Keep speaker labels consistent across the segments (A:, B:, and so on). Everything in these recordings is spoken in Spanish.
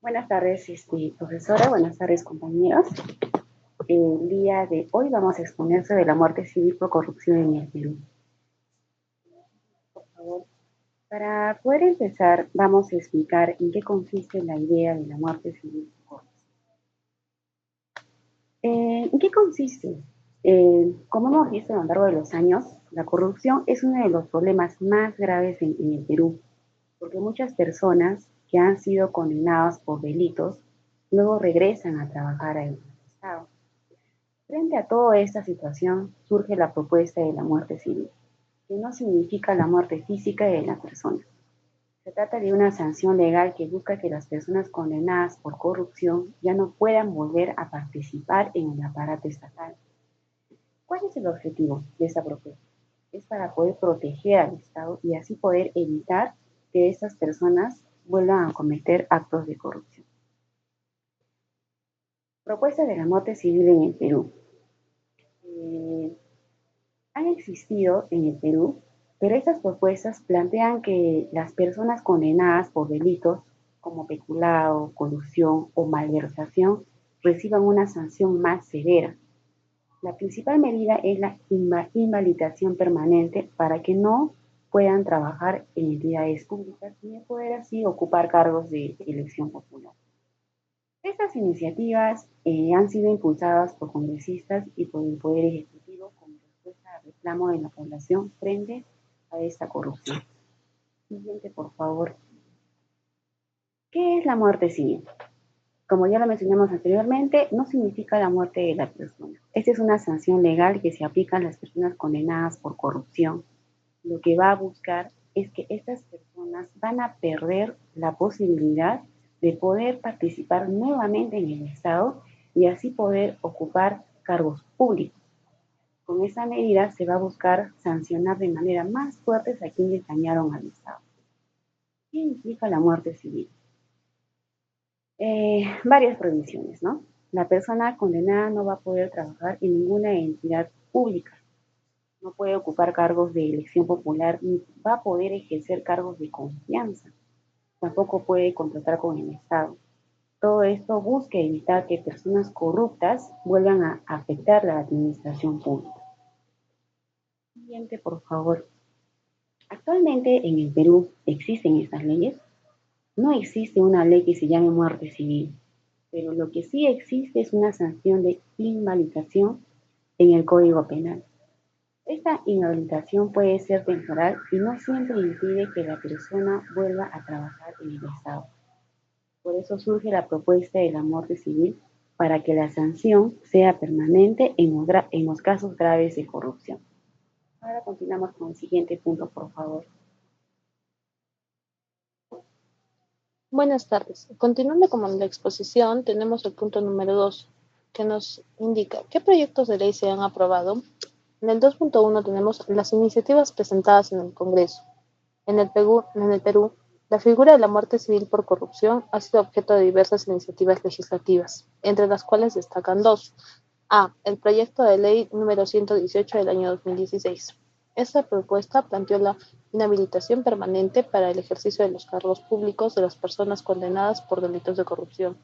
A: Buenas tardes, profesora. Buenas tardes, compañeros. El día de hoy vamos a exponer sobre la muerte civil por corrupción en el Perú. Por favor, para poder empezar, vamos a explicar en qué consiste la idea de la muerte civil por corrupción. ¿En qué consiste? Como hemos visto a lo largo de los años, la corrupción es uno de los problemas más graves en el Perú, porque muchas personas que han sido condenadas por delitos luego regresan a trabajar en el Estado. Frente a toda esta situación surge la propuesta de la muerte civil, que no significa la muerte física de la persona. Se trata de una sanción legal que busca que las personas condenadas por corrupción ya no puedan volver a participar en el aparato estatal. ¿Cuál es el objetivo de esta propuesta? Es para poder proteger al Estado y así poder evitar que estas personas vuelvan a cometer actos de corrupción. Propuesta de la muerte civil en el Perú. Eh, Han existido en el Perú, pero estas propuestas plantean que las personas condenadas por delitos como peculado, colusión o malversación reciban una sanción más severa. La principal medida es la invalidación permanente para que no puedan trabajar en entidades públicas ni poder así ocupar cargos de elección popular. Estas iniciativas han sido impulsadas por congresistas y por el Poder Ejecutivo como respuesta al reclamo de la población frente a esta corrupción. Siguiente, por favor. ¿Qué es la muerte civil? Como ya lo mencionamos anteriormente, no significa la muerte de la persona. Esta es una sanción legal que se aplica a las personas condenadas por corrupción. Lo que va a buscar es que estas personas van a perder la posibilidad de poder participar nuevamente en el Estado y así poder ocupar cargos públicos. Con esa medida se va a buscar sancionar de manera más fuerte a quienes dañaron al Estado. ¿Qué implica la muerte civil? Varias prohibiciones, ¿no? La persona condenada no va a poder trabajar en ninguna entidad pública, no puede ocupar cargos de elección popular ni va a poder ejercer cargos de confianza, tampoco puede contratar con el Estado. Todo esto busca evitar que personas corruptas vuelvan a afectar la administración pública. Siguiente, por favor. Actualmente en el Perú existen estas leyes. No existe una ley que se llame muerte civil, pero lo que sí existe es una sanción de invalidación en el Código Penal. Esta inhabilitación puede ser temporal y no siempre impide que la persona vuelva a trabajar en el Estado. Por eso surge la propuesta de la muerte civil para que la sanción sea permanente en los casos graves de corrupción. Ahora continuamos con el siguiente punto, por favor.
B: Buenas tardes. Continuando con la exposición, tenemos el punto número 2, que nos indica qué proyectos de ley se han aprobado. En el 2.1 tenemos las iniciativas presentadas en el Congreso. En el Perú, la figura de la muerte civil por corrupción ha sido objeto de diversas iniciativas legislativas, entre las cuales destacan dos. A. El proyecto de ley número 118 del año 2016. Esta propuesta planteó la inhabilitación permanente para el ejercicio de los cargos públicos de las personas condenadas por delitos de corrupción.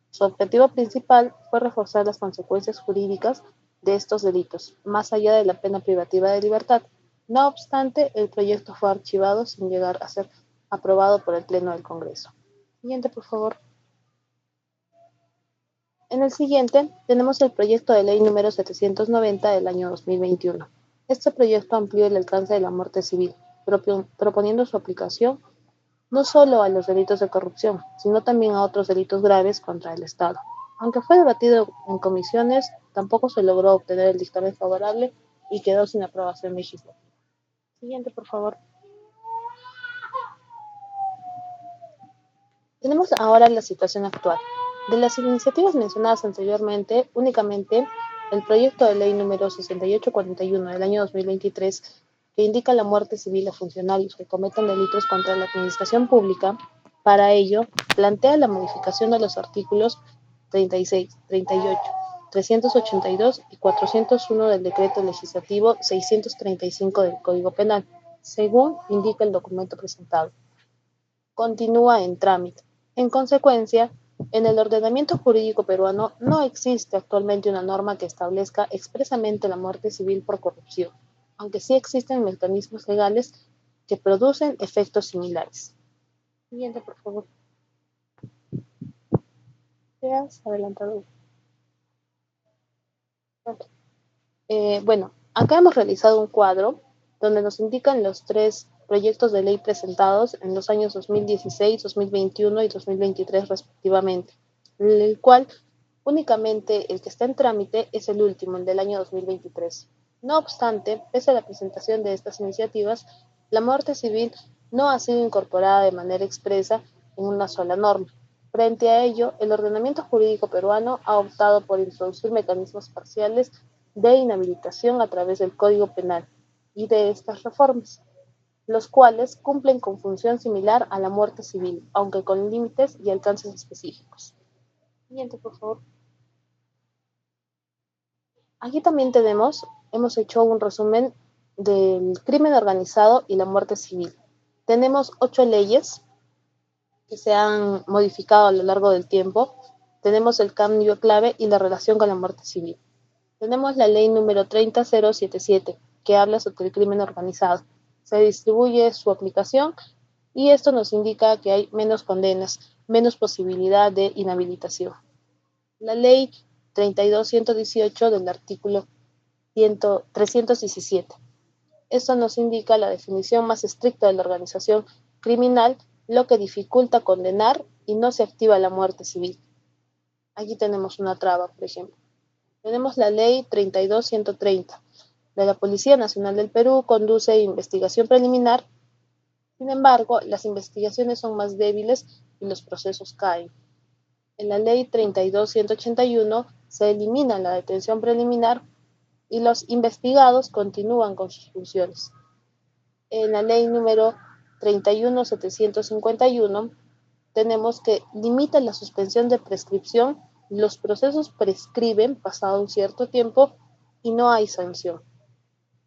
B: Su objetivo principal fue reforzar las consecuencias jurídicas de estos delitos, más allá de la pena privativa de libertad. No obstante, el proyecto fue archivado sin llegar a ser aprobado por el Pleno del Congreso. Siguiente, por favor. En el siguiente tenemos el proyecto de ley número 790 del año 2021. Este proyecto amplió el alcance de la muerte civil, proponiendo su aplicación no solo a los delitos de corrupción, sino también a otros delitos graves contra el Estado. Aunque fue debatido en comisiones, tampoco se logró obtener el dictamen favorable y quedó sin aprobación legislativa. Siguiente, por favor. Tenemos ahora la situación actual. De las iniciativas mencionadas anteriormente, únicamente el proyecto de ley número 6841 del año 2023, que indica la muerte civil a funcionarios que cometan delitos contra la administración pública, para ello plantea la modificación de los artículos 36, 38, 382 y 401 del decreto legislativo 635 del Código Penal, según indica el documento presentado. Continúa en trámite. En consecuencia, en el ordenamiento jurídico peruano no existe actualmente una norma que establezca expresamente la muerte civil por corrupción, aunque sí existen mecanismos legales que producen efectos similares. Siguiente, por favor. ¿Te has adelantado? Bueno, acá hemos realizado un cuadro donde nos indican los tres proyectos de ley presentados en los años 2016, 2021 y 2023 respectivamente, el cual únicamente el que está en trámite es el último, el del año 2023. No obstante, pese a la presentación de estas iniciativas, la muerte civil no ha sido incorporada de manera expresa en una sola norma. Frente a ello, el ordenamiento jurídico peruano ha optado por introducir mecanismos parciales de inhabilitación a través del Código Penal y de estas reformas, los cuales cumplen con función similar a la muerte civil, aunque con límites y alcances específicos. Siguiente, por favor. Aquí también hemos hecho un resumen del crimen organizado y la muerte civil. Tenemos 8 leyes que se han modificado a lo largo del tiempo. Tenemos el cambio clave y la relación con la muerte civil. Tenemos la ley número 30077, que habla sobre el crimen organizado. Se distribuye su aplicación y esto nos indica que hay menos condenas, menos posibilidad de inhabilitación. La ley 32118 del artículo 317. Esto nos indica la definición más estricta de la organización criminal, lo que dificulta condenar y no se activa la muerte civil. Aquí tenemos una traba, por ejemplo. Tenemos la ley 32130 de la Policía Nacional del Perú, conduce investigación preliminar. Sin embargo, las investigaciones son más débiles y los procesos caen. En la ley 32181 se elimina la detención preliminar y los investigados continúan con sus funciones. En la ley número 31751 tenemos que limita la suspensión de prescripción, los procesos prescriben pasado un cierto tiempo y no hay sanción.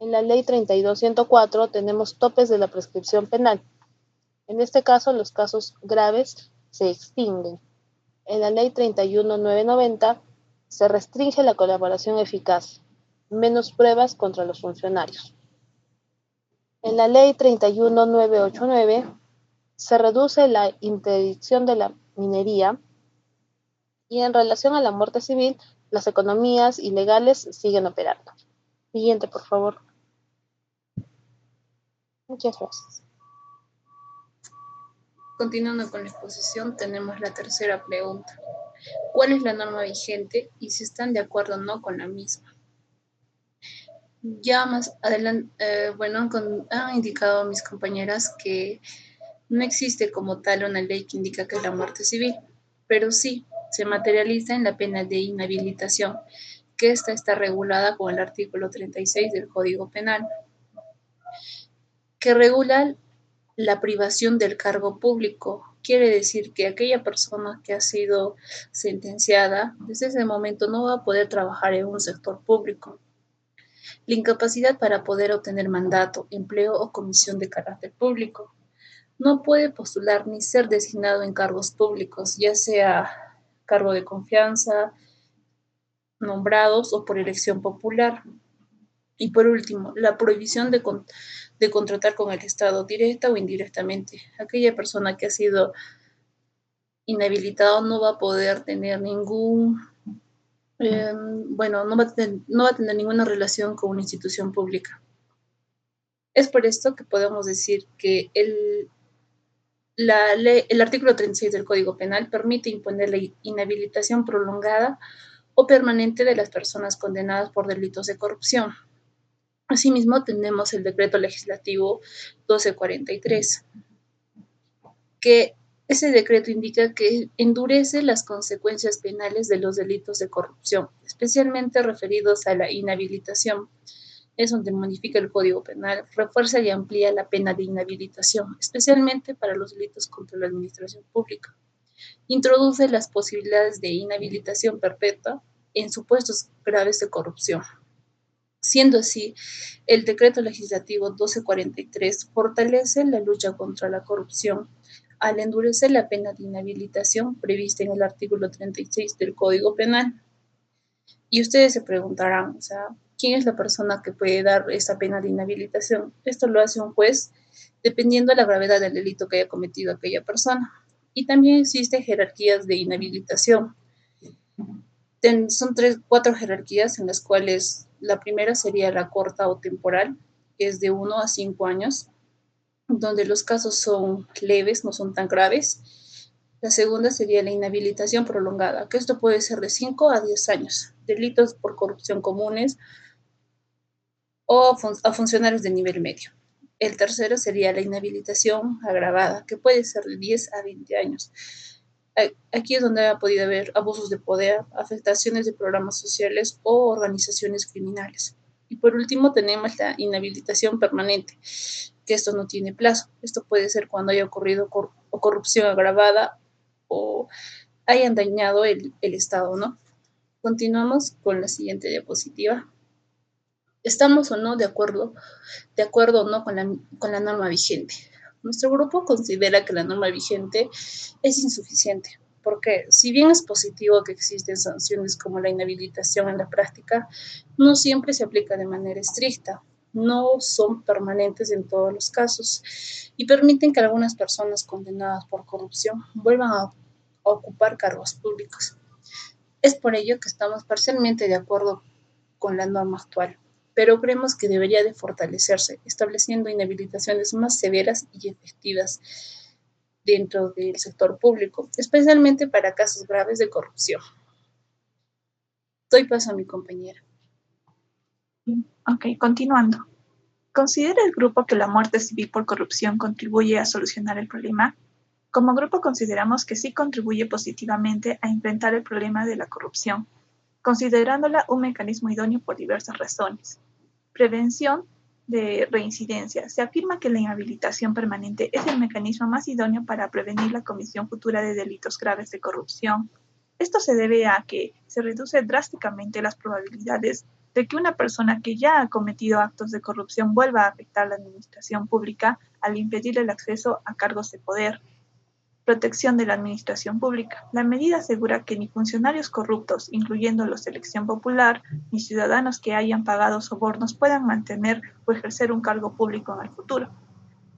B: En la ley 32104 tenemos topes de la prescripción penal. En este caso, los casos graves se extinguen. En la ley 31990 se restringe la colaboración eficaz, menos pruebas contra los funcionarios. En la ley 31989 se reduce la interdicción de la minería y en relación a la muerte civil, las economías ilegales siguen operando. Siguiente, por favor. Muchas gracias.
C: Continuando con la exposición, tenemos la tercera pregunta. ¿Cuál es la norma vigente y si están de acuerdo o no con la misma? Ya más adelante, han indicado mis compañeras que no existe como tal una ley que indica que es la muerte civil, pero sí se materializa en la pena de inhabilitación, que esta está regulada con el artículo 36 del Código Penal, que regula la privación del cargo público. Quiere decir que aquella persona que ha sido sentenciada, desde ese momento no va a poder trabajar en un sector público. La incapacidad para poder obtener mandato, empleo o comisión de carácter público. No puede postular ni ser designado en cargos públicos, ya sea cargo de confianza, nombrados o por elección popular. Y por último, la prohibición de contratar con el Estado directa o indirectamente. Aquella persona que ha sido inhabilitado no va a poder tener no va a tener ninguna relación con una institución pública. Es por esto que podemos decir que el artículo 36 del Código Penal permite imponer la inhabilitación prolongada o permanente de las personas condenadas por delitos de corrupción. Asimismo, tenemos el decreto legislativo 1243, que ese decreto indica que endurece las consecuencias penales de los delitos de corrupción, especialmente referidos a la inhabilitación. Es donde modifica el Código Penal, refuerza y amplía la pena de inhabilitación, especialmente para los delitos contra la administración pública. Introduce las posibilidades de inhabilitación perpetua en supuestos graves de corrupción. Siendo así, el decreto legislativo 1243 fortalece la lucha contra la corrupción al endurecer la pena de inhabilitación prevista en el artículo 36 del Código Penal. Y ustedes se preguntarán, o sea, ¿quién es la persona que puede dar esta pena de inhabilitación? Esto lo hace un juez dependiendo de la gravedad del delito que haya cometido aquella persona. Y también existen jerarquías de inhabilitación. Son cuatro jerarquías en las cuales la primera sería la corta o temporal, que es de 1 a 5 años, donde los casos son leves, no son tan graves. La segunda sería la inhabilitación prolongada, que esto puede ser de 5 a 10 años, delitos por corrupción comunes o a funcionarios de nivel medio. El tercero sería la inhabilitación agravada, que puede ser de 10 a 20 años. Aquí es donde ha podido haber abusos de poder, afectaciones de programas sociales o organizaciones criminales. Y por último tenemos la inhabilitación permanente, que esto no tiene plazo. Esto puede ser cuando haya ocurrido corrupción agravada o hayan dañado el Estado, ¿no? Continuamos con la siguiente diapositiva. ¿Estamos o no de acuerdo o no con la norma vigente? Nuestro grupo considera que la norma vigente es insuficiente, porque si bien es positivo que existen sanciones como la inhabilitación en la práctica, no siempre se aplica de manera estricta, no son permanentes en todos los casos y permiten que algunas personas condenadas por corrupción vuelvan a ocupar cargos públicos. Es por ello que estamos parcialmente de acuerdo con la norma actual, pero creemos que debería de fortalecerse, estableciendo inhabilitaciones más severas y efectivas dentro del sector público, especialmente para casos graves de corrupción. Doy paso a mi compañera.
D: Ok, continuando. ¿Considera el grupo que la muerte civil por corrupción contribuye a solucionar el problema? Como grupo consideramos que sí contribuye positivamente a enfrentar el problema de la corrupción, considerándola un mecanismo idóneo por diversas razones. Prevención de reincidencia. Se afirma que la inhabilitación permanente es el mecanismo más idóneo para prevenir la comisión futura de delitos graves de corrupción. Esto se debe a que se reduce drásticamente las probabilidades de que una persona que ya ha cometido actos de corrupción vuelva a afectar a la administración pública al impedir el acceso a cargos de poder. Protección de la administración pública. La medida asegura que ni funcionarios corruptos, incluyendo los de elección popular, ni ciudadanos que hayan pagado sobornos puedan mantener o ejercer un cargo público en el futuro.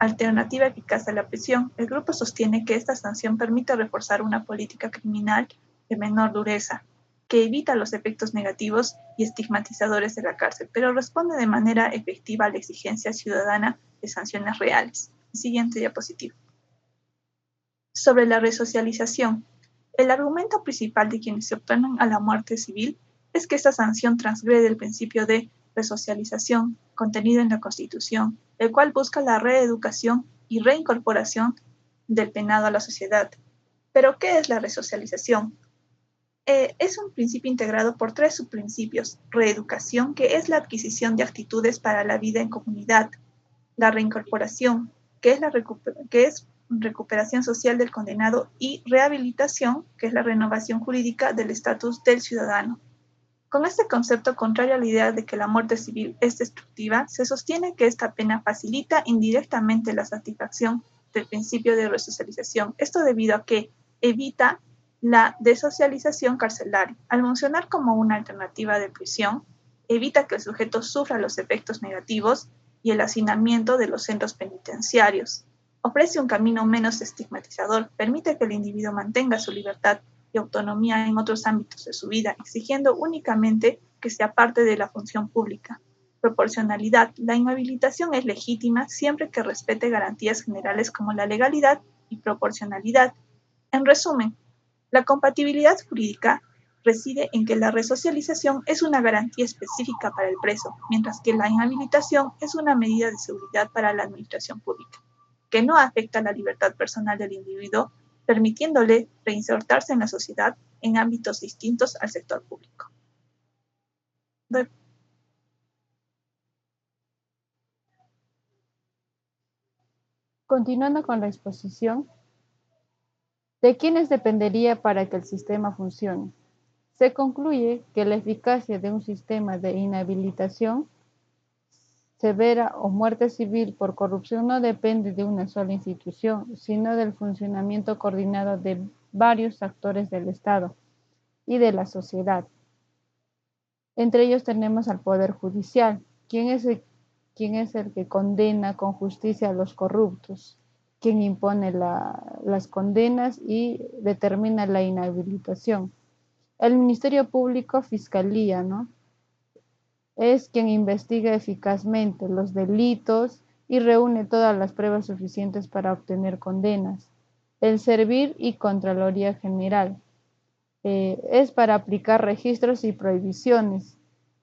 D: Alternativa eficaz a la prisión. El grupo sostiene que esta sanción permite reforzar una política criminal de menor dureza, que evita los efectos negativos y estigmatizadores de la cárcel, pero responde de manera efectiva a la exigencia ciudadana de sanciones reales. Siguiente diapositiva. Sobre la resocialización. El argumento principal de quienes se oponen a la muerte civil es que esta sanción transgrede el principio de resocialización contenido en la Constitución, el cual busca la reeducación y reincorporación del penado a la sociedad. ¿Pero qué es la resocialización? Es un principio integrado por tres subprincipios: reeducación, que es la adquisición de actitudes para la vida en comunidad; la reincorporación, que es recuperación social del condenado; y rehabilitación, que es la renovación jurídica del estatus del ciudadano. Con este concepto, contrario a la idea de que la muerte civil es destructiva, se sostiene que esta pena facilita indirectamente la satisfacción del principio de resocialización. Esto debido a que evita la desocialización carcelaria. Al funcionar como una alternativa de prisión, evita que el sujeto sufra los efectos negativos y el hacinamiento de los centros penitenciarios. Ofrece un camino menos estigmatizador, permite que el individuo mantenga su libertad y autonomía en otros ámbitos de su vida, exigiendo únicamente que sea parte de la función pública. Proporcionalidad. La inhabilitación es legítima siempre que respete garantías generales como la legalidad y proporcionalidad. En resumen, la compatibilidad jurídica reside en que la resocialización es una garantía específica para el preso, mientras que la inhabilitación es una medida de seguridad para la administración pública, que no afecta la libertad personal del individuo, permitiéndole reinsertarse en la sociedad en ámbitos distintos al sector público.
B: Continuando con la exposición, ¿de quiénes dependería para que el sistema funcione? Se concluye que la eficacia de un sistema de inhabilitación
E: severa o muerte civil por corrupción no depende de una sola institución, sino del funcionamiento coordinado de varios actores del Estado y de la sociedad. Entre ellos tenemos al Poder Judicial, quien es el que condena con justicia a los corruptos, quien impone las condenas y determina la inhabilitación. El Ministerio Público, Fiscalía, ¿no? Es quien investiga eficazmente los delitos y reúne todas las pruebas suficientes para obtener condenas. El Servir y Contraloría General es para aplicar registros y prohibiciones.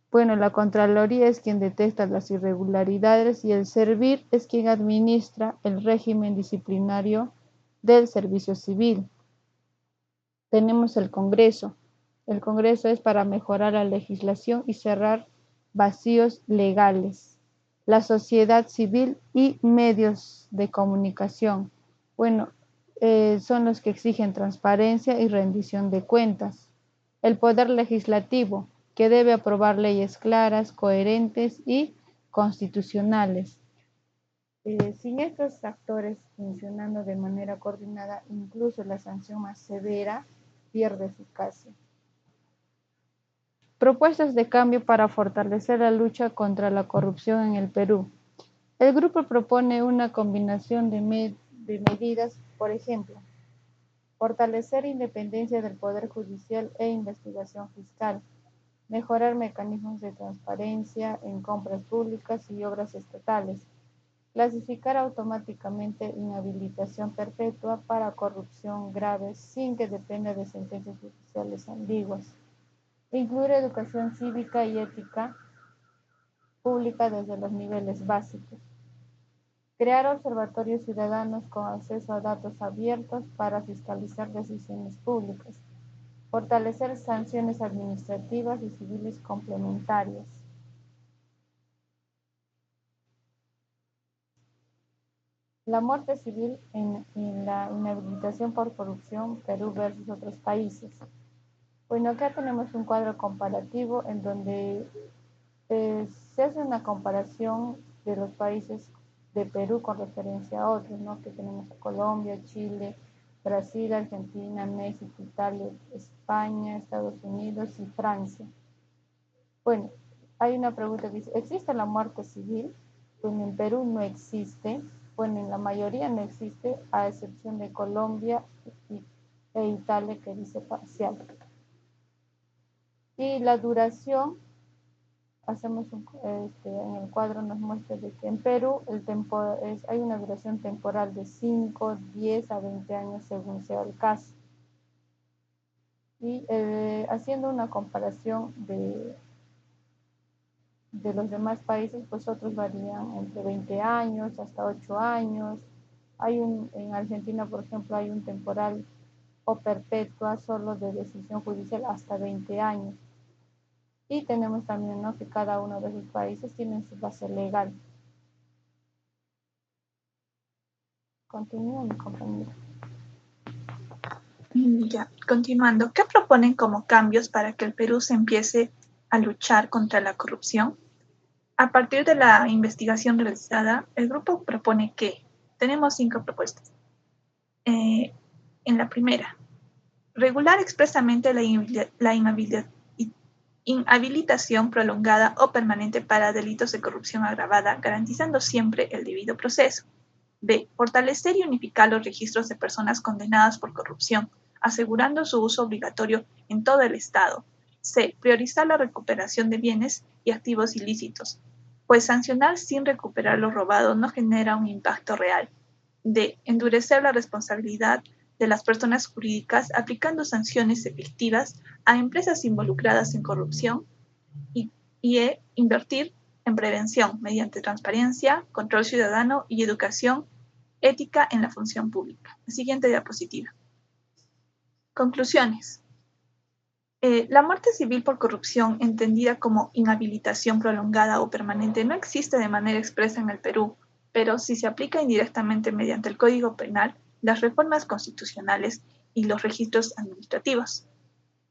E: Bueno, la Contraloría es quien detecta las irregularidades y el Servir es quien administra el régimen disciplinario del servicio civil. Tenemos el Congreso. El Congreso es para mejorar la legislación y cerrar vacíos legales. La sociedad civil y medios de comunicación. Bueno, son los que exigen transparencia y rendición de cuentas. El Poder Legislativo, que debe aprobar leyes claras, coherentes y constitucionales. Sin estos actores funcionando de manera coordinada, incluso la sanción más severa pierde eficacia. Propuestas de cambio para fortalecer la lucha contra la corrupción en el Perú. El grupo propone una combinación de medidas, por ejemplo, fortalecer independencia del Poder Judicial e investigación fiscal, mejorar mecanismos de transparencia en compras públicas y obras estatales, clasificar automáticamente inhabilitación perpetua para corrupción grave sin que dependa de sentencias judiciales ambiguas, incluir educación cívica y ética pública desde los niveles básicos, crear observatorios ciudadanos con acceso a datos abiertos para fiscalizar decisiones públicas, fortalecer sanciones administrativas y civiles complementarias. La muerte civil en la inhabilitación por corrupción, Perú versus otros países. Bueno, acá tenemos un cuadro comparativo en donde se hace una comparación de los países de Perú con referencia a otros, ¿no? Que tenemos Colombia, Chile, Brasil, Argentina, México, Italia, España, Estados Unidos y Francia. Bueno, hay una pregunta que dice, ¿existe la muerte civil? Bueno, en Perú no existe, bueno, en la mayoría no existe, a excepción de Colombia e Italia, que dice parcial. Y la duración, en el cuadro nos muestra de que en Perú hay una duración temporal de 5, 10 a 20 años según sea el caso. Y haciendo una comparación de los demás países, pues otros varían entre 20 años hasta 8 años. En Argentina, por ejemplo, hay un temporal o perpetua solo de decisión judicial hasta 20 años. Y tenemos también, ¿no?, que cada uno de esos países tiene su base legal. Continúa, mi compañero.
D: Ya, continuando, ¿qué proponen como cambios para que el Perú se empiece a luchar contra la corrupción? A partir de la investigación realizada, el grupo propone que tenemos 5 propuestas. En la primera, regular expresamente la inhabilitación prolongada o permanente para delitos de corrupción agravada, garantizando siempre el debido proceso. B. Fortalecer y unificar los registros de personas condenadas por corrupción, asegurando su uso obligatorio en todo el Estado. C. Priorizar la recuperación de bienes y activos ilícitos, pues sancionar sin recuperar lo robado no genera un impacto real. D. Endurecer la responsabilidad de las personas jurídicas aplicando sanciones efectivas a empresas involucradas en corrupción. Y E. Invertir en prevención mediante transparencia, control ciudadano y educación ética en la función pública. La siguiente diapositiva. Conclusiones. La muerte civil por corrupción, entendida como inhabilitación prolongada o permanente, no existe de manera expresa en el Perú, pero sí se aplica indirectamente mediante el Código Penal, las reformas constitucionales y los registros administrativos.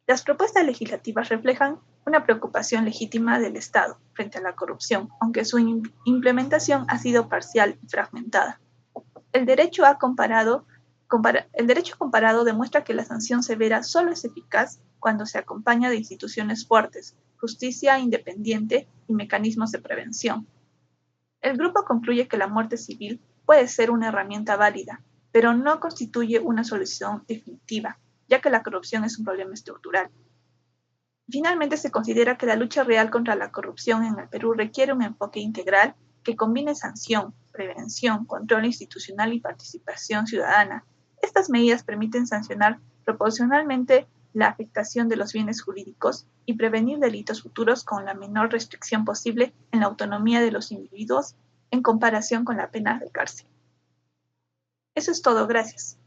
D: Las propuestas legislativas reflejan una preocupación legítima del Estado frente a la corrupción, aunque su implementación ha sido parcial y fragmentada. El derecho comparado demuestra que la sanción severa solo es eficaz cuando se acompaña de instituciones fuertes, justicia independiente y mecanismos de prevención. El grupo concluye que la muerte civil puede ser una herramienta válida, pero no constituye una solución definitiva, ya que la corrupción es un problema estructural. Finalmente, se considera que la lucha real contra la corrupción en el Perú requiere un enfoque integral que combine sanción, prevención, control institucional y participación ciudadana. Estas medidas permiten sancionar proporcionalmente la afectación de los bienes jurídicos y prevenir delitos futuros con la menor restricción posible en la autonomía de los individuos en comparación con la pena de cárcel. Eso es todo, gracias.